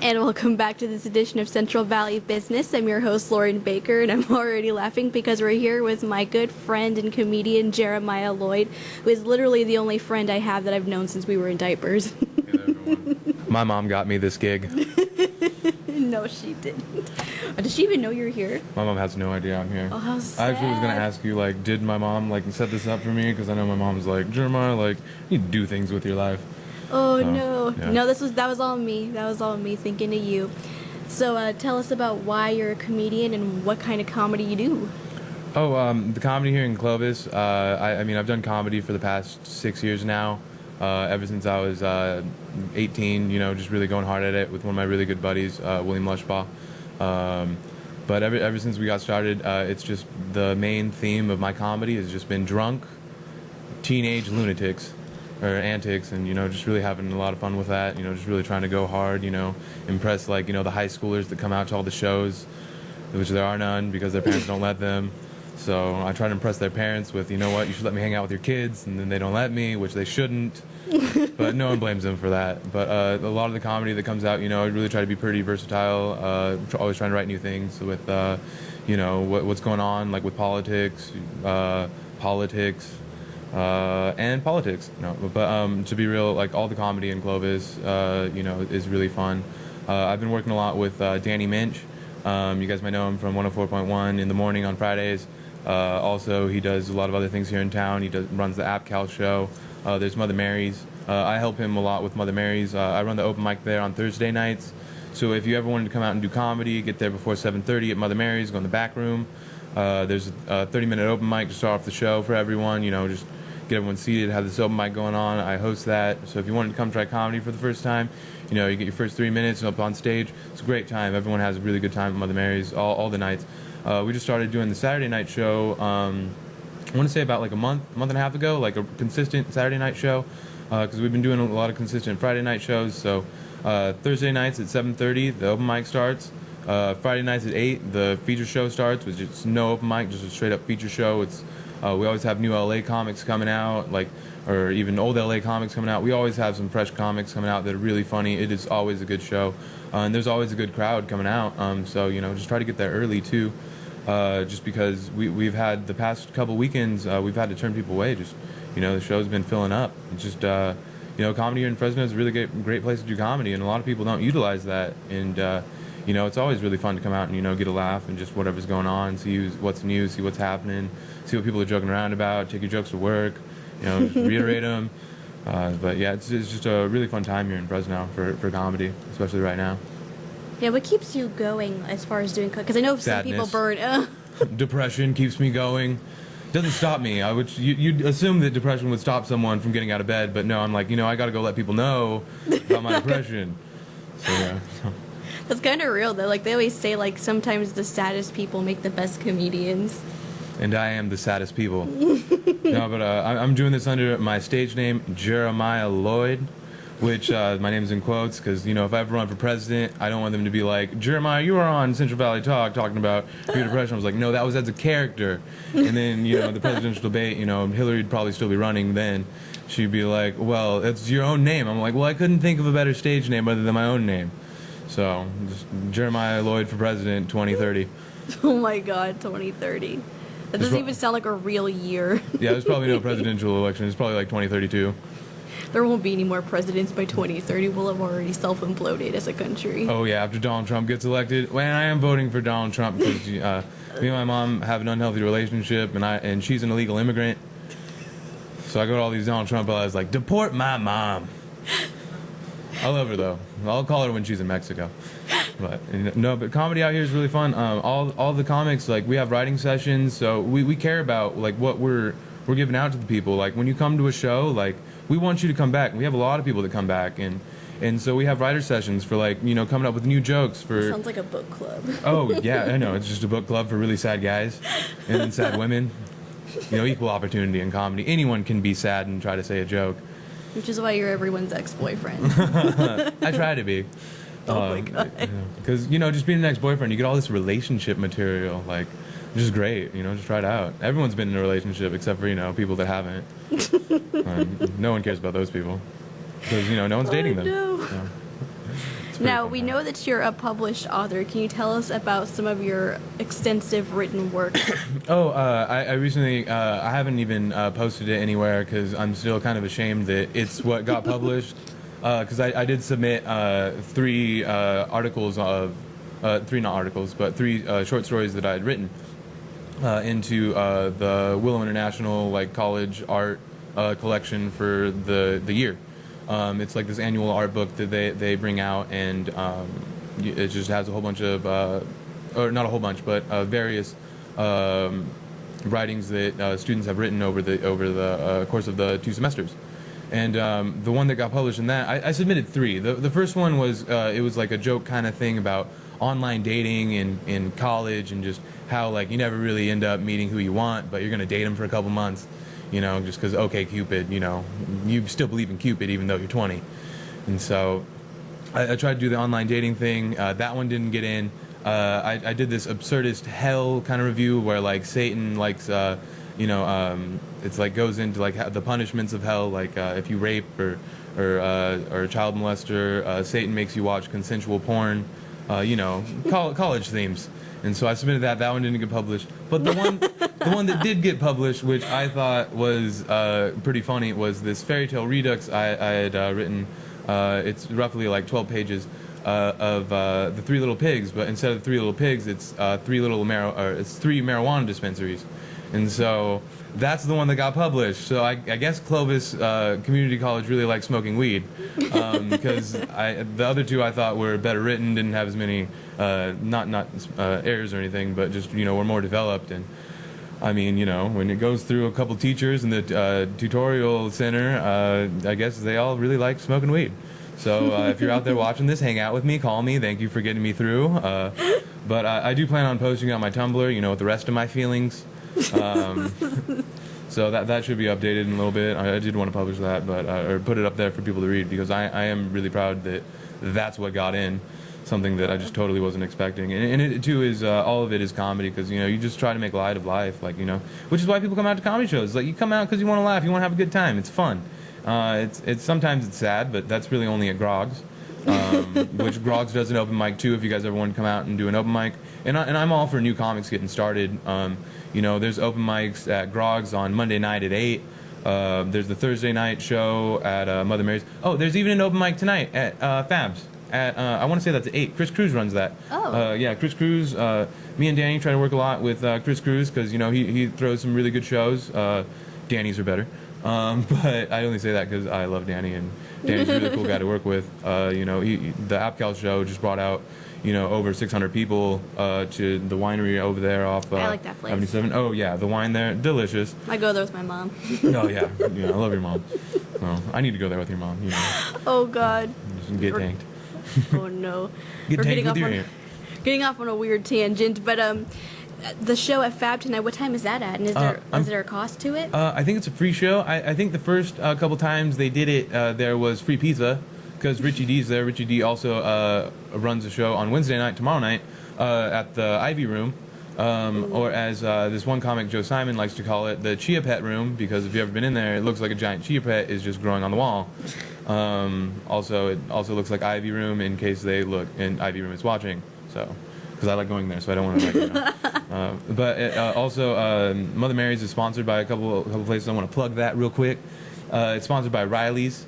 And welcome back to this edition of Central Valley Business. I'm your host, Lauren Baker, and I'm already laughing because we're here with my good friend and comedian, Jeremiah Loyd, who is literally the only friend I have that I've known since we were in diapers. Hey there, everyone. My mom got me this gig. No, she didn't. Did she even know you're here? My mom has no idea I'm here. Oh, how sad. I actually was going to ask you, like, did my mom, like, set this up for me? Because I know my mom's like, Jeremiah, like, you need to do things with your life. Oh, no. Yeah. No, that was all me. That was all me thinking of you. So tell us about why you're a comedian and what kind of comedy you do. Oh, the comedy here in Clovis, I mean, I've done comedy for the past 6 years now. Ever since I was 18, you know, just really going hard at it with one of my really good buddies, William Lushbaugh. But ever since we got started, it's just the main theme of my comedy has just been drunk teenage lunatics or antics, and, you know, just really having a lot of fun with that, you know, just really trying to go hard, you know, impress, like, you know, the high schoolers that come out to all the shows, which there are none because their parents don't let them. So I try to impress their parents with, you know what, you should let me hang out with your kids, and then they don't let me, which they shouldn't. But no one blames them for that. But a lot of the comedy that comes out, you know, I really try to be pretty versatile, always trying to write new things with, you know, what's going on, like with politics, and politics. No, but to be real, like all the comedy in Clovis, you know, is really fun. I've been working a lot with Danny Minch. You guys might know him from 104.1 in the morning on Fridays. Also, he does a lot of other things here in town. He runs the AppCal show. There's Mother Mary's. I help him a lot with Mother Mary's. I run the open mic there on Thursday nights. So if you ever wanted to come out and do comedy, get there before 7:30 at Mother Mary's, go in the back room. There's a 30-minute open mic to start off the show for everyone. You know, just get everyone seated, have this open mic going on. I host that. So if you wanted to come try comedy for the first time, you know, you get your first 3 minutes up on stage. It's a great time. Everyone has a really good time at Mother Mary's all the nights. We just started doing the Saturday night show, I want to say about like a month and a half ago, like a consistent Saturday night show, because we've been doing a lot of consistent Friday night shows. So Thursday nights at 7:30, the open mic starts. Friday nights at 8, the feature show starts, which is no open mic, just a straight up feature show. It's we always have new LA comics coming out, like, or even old LA comics coming out. We always have some fresh comics coming out that are really funny. It is always a good show, and there's always a good crowd coming out. So, you know, just try to get there early too, just because we've had the past couple weekends, we've had to turn people away. Just, you know, the show's been filling up. It's just, you know, comedy here in Fresno is a really great place to do comedy, and a lot of people don't utilize that. And you know, it's always really fun to come out and, you know, get a laugh and just whatever's going on, see what's new, see what's happening, see what people are joking around about, take your jokes to work, you know, just reiterate them. But yeah, it's just a really fun time here in Fresno for comedy, especially right now. Yeah, what keeps you going as far as doing, because I know some people burn. Depression keeps me going. Doesn't stop me. You'd assume that depression would stop someone from getting out of bed, but no, I'm like, you know, I got to go let people know about my depression. So yeah. That's kind of real, though. Like, they always say, like, sometimes the saddest people make the best comedians. And I am the saddest people. No, but I'm doing this under my stage name, Jeremiah Loyd, which my name's in quotes because, you know, if I ever run for president, I don't want them to be like, Jeremiah, you were on Central Valley Talk talking about your depression. I was like, no, that was as a character. And then, you know, the presidential debate, you know, Hillary would probably still be running then. She'd be like, well, it's your own name. I'm like, well, I couldn't think of a better stage name other than my own name. So, just Jeremiah Loyd for president 2030. Oh my God, 2030. That doesn't even sound like a real year. Yeah, there's probably no presidential election. It's probably like 2032. There won't be any more presidents by 2030. We'll have already self-imploded as a country. Oh yeah, after Donald Trump gets elected. Well, I am voting for Donald Trump because me and my mom have an unhealthy relationship, and she's an illegal immigrant. So I go to all these Donald Trump allies like, deport my mom. I love her though. I'll call her when she's in Mexico. But no, but comedy out here is really fun. All the comics, like, we have writing sessions, so we care about, like, what we're giving out to the people. Like, when you come to a show, like, we want you to come back. We have a lot of people that come back, and so we have writer sessions for, like, you know, coming up with new jokes for. Sounds like a book club. Oh yeah, I know. It's just a book club for really sad guys and then sad women. You know, equal opportunity in comedy. Anyone can be sad and try to say a joke. Which is why you're everyone's ex-boyfriend. I try to be. Oh my God. Because, you know, just being an ex-boyfriend, you get all this relationship material, like, which is great, you know, just try it out. Everyone's been in a relationship except for, you know, people that haven't. No one cares about those people. Because, you know, no one's dating them. No. So, it's Now, we know that you're a published author. Can you tell us about some of your extensive written work? I recently, I haven't even posted it anywhere because I'm still kind of ashamed that it's what got published. Because I did submit three articles of, three not articles, but three short stories that I had written into the Willow International college art collection for the year. It's like this annual art book that they bring out, and it just has a whole bunch of, or not a whole bunch, but various writings that students have written over the course of the 2 semesters. And the one that got published in that, I submitted 3. The first one was it was like a joke kind of thing about online dating in college, and just how you never really end up meeting who you want, but you're gonna date them for a couple months. Just because, okay, Cupid, you still believe in Cupid even though you're 20. And so I tried to do the online dating thing. That one didn't get in. I did this absurdist hell kind of review where, Satan likes, it's goes into, the punishments of hell. If you rape or a child molester, Satan makes you watch consensual porn, college themes. And so I submitted that. That one didn't get published. But the one that did get published, which I thought was pretty funny, was this fairy tale redux I had written. It's roughly 12 pages of the 3 little pigs, but instead of 3 little pigs, it's 3 marijuana dispensaries. And so that's the one that got published. So I guess Clovis Community College really likes smoking weed, because the other 2 I thought were better written, didn't have as many not errors or anything, but just were more developed. And I mean, when it goes through a couple teachers in the tutorial center, I guess they all really like smoking weed. So if you're out there watching this, hang out with me, call me. Thank you for getting me through. But I do plan on posting it on my Tumblr, with the rest of my feelings. So that should be updated in a little bit. I did want to publish that, but or put it up there for people to read, because I am really proud that that's what got in. Something that I just totally wasn't expecting. And it too is, all of it is comedy, because you just try to make light of life, which is why people come out to comedy shows. You come out because you want to laugh, you want to have a good time. It's fun. It's sometimes it's sad, but that's really only at Grog's. Which Grog's does an open mic too, if you guys ever want to come out and do an open mic. And I'm all for new comics getting started. There's open mics at Grog's on Monday night at 8. There's the Thursday night show at Mother Mary's. Oh, there's even an open mic tonight at Fab's. I want to say that's at 8. Chris Cruz runs that. Oh. Yeah, Chris Cruz. Me and Danny try to work a lot with Chris Cruz, because he throws some really good shows. Danny's are better. But I only say that because I love Danny, and Danny's a really cool guy to work with. The AppCal show just brought out, over 600 people to the winery over there off I like that place. 77. Oh, yeah, the wine there, delicious. I go there with my mom. Oh, yeah. I love your mom. Well, I need to go there with your mom, Oh, God. Just get tanked. Oh, no. Get tanked with your Getting off on a weird tangent, but the show at Fab tonight, what time is that at? And is there a cost to it? I think it's a free show. I think the first couple times they did it, there was free pizza, because Richie D's there. Richie D also runs a show on Wednesday night, tomorrow night, at the Ivy Room, or as this one comic, Joe Simon, likes to call it, the Chia Pet Room, because if you've ever been in there, it looks like a giant chia pet is just growing on the wall. It also looks like Ivy Room, in case they look and Ivy Room is watching. So, because I like going there, so I don't want to But also, Mother Mary's is sponsored by a couple places. I want to plug that real quick. It's sponsored by Riley's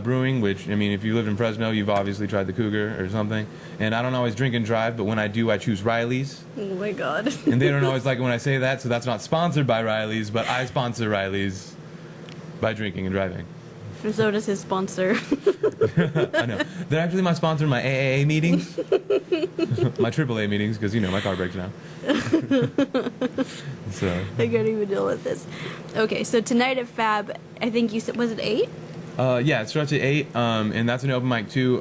Brewing, which, I mean, if you live in Fresno, you've obviously tried the Cougar or something. And I don't always drink and drive, but when I do, I choose Riley's. Oh my God. And they don't always like it when I say that, so that's not sponsored by Riley's, but I sponsor Riley's by drinking and driving. And so does his sponsor. I know. They're actually my sponsor in my AAA meetings. My AAA meetings, because, my car breaks down. So. I can't even deal with this. Okay, so tonight at Fab, I think you said, was it 8? Yeah, it starts at 8, and that's an open mic too.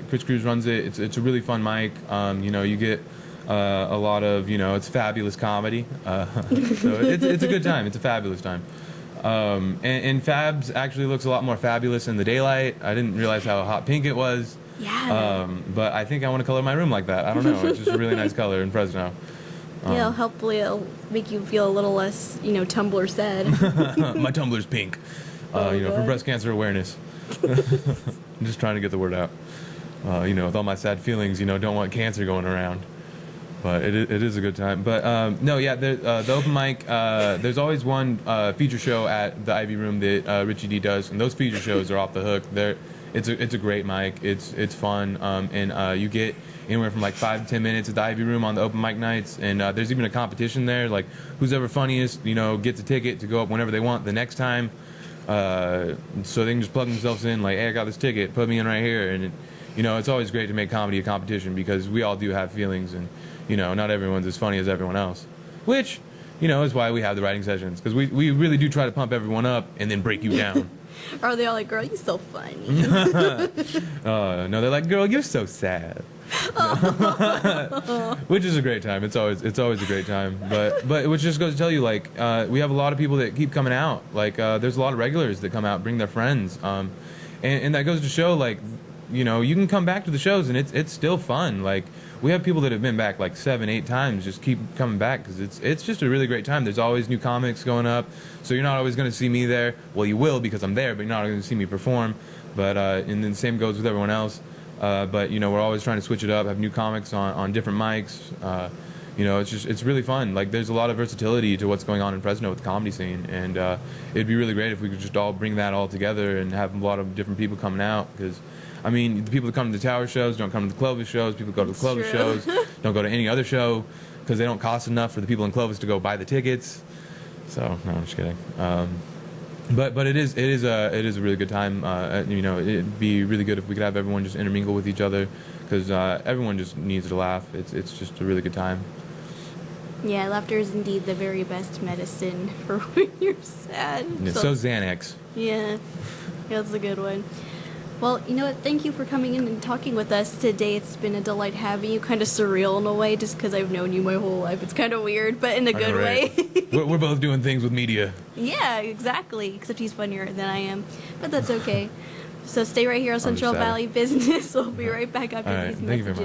Chris Cruz runs it. It's a really fun mic. You get a lot of, it's fabulous comedy. So it's a good time. It's a fabulous time. And Fab's actually looks a lot more fabulous in the daylight. I didn't realize how hot pink it was. Yeah. But I think I want to color my room like that. I don't know. It's just a really nice color in Fresno. Hopefully it'll make you feel a little less, Tumblr sad. My Tumblr's pink. For breast cancer awareness. I'm just trying to get the word out. with all my sad feelings, don't want cancer going around. But it is a good time. But no, yeah, the open mic. There's always one feature show at the Ivy Room that Richie D does, and those feature shows are off the hook. It's a great mic. It's fun, and you get anywhere from like 5 to 10 minutes at the Ivy Room on the open mic nights, and there's even a competition there. Like who's ever funniest, gets a ticket to go up whenever they want the next time. So they can just plug themselves in. Like, hey, I got this ticket. Put me in right here, and it's always great to make comedy a competition because we all do have feelings and. Not everyone's as funny as everyone else, which, is why we have the writing sessions, because we really do try to pump everyone up and then break you down. Or are they all like, girl, you're so funny? No, they're like, girl, you're so sad. Which is a great time. It's always a great time. But which just goes to tell you, like, we have a lot of people that keep coming out. Like, there's a lot of regulars that come out, bring their friends. And that goes to show, like, you can come back to the shows and it's still fun. Like, we have people that have been back like 7, 8 times, just keep coming back because it's just a really great time. There's always new comics going up, so you're not always going to see me there. Well, you will because I'm there, but you're not going to see me perform. But and then the same goes with everyone else. But we're always trying to switch it up, have new comics on different mics. It's really fun. Like there's a lot of versatility to what's going on in Fresno with the comedy scene, and it'd be really great if we could just all bring that all together and have a lot of different people coming out because. I mean, the people that come to the Tower shows don't come to the Clovis shows. People go to the Clovis shows, don't go to any other show because they don't cost enough for the people in Clovis to go buy the tickets. So, no, I'm just kidding. But it is a really good time. It'd be really good if we could have everyone just intermingle with each other because everyone just needs to laugh. It's just a really good time. Yeah, laughter is indeed the very best medicine for when you're sad. Yeah, so Xanax. Yeah, that's a good one. Well, you know what? Thank you for coming in and talking with us today. It's been a delight having you. Kind of surreal in a way, just because I've known you my whole life. It's kind of weird, but in a good way. We're both doing things with media. Yeah, exactly. Except he's funnier than I am, but that's okay. So stay right here on Central Valley Business. We'll be right back after these messages. Thank you very much.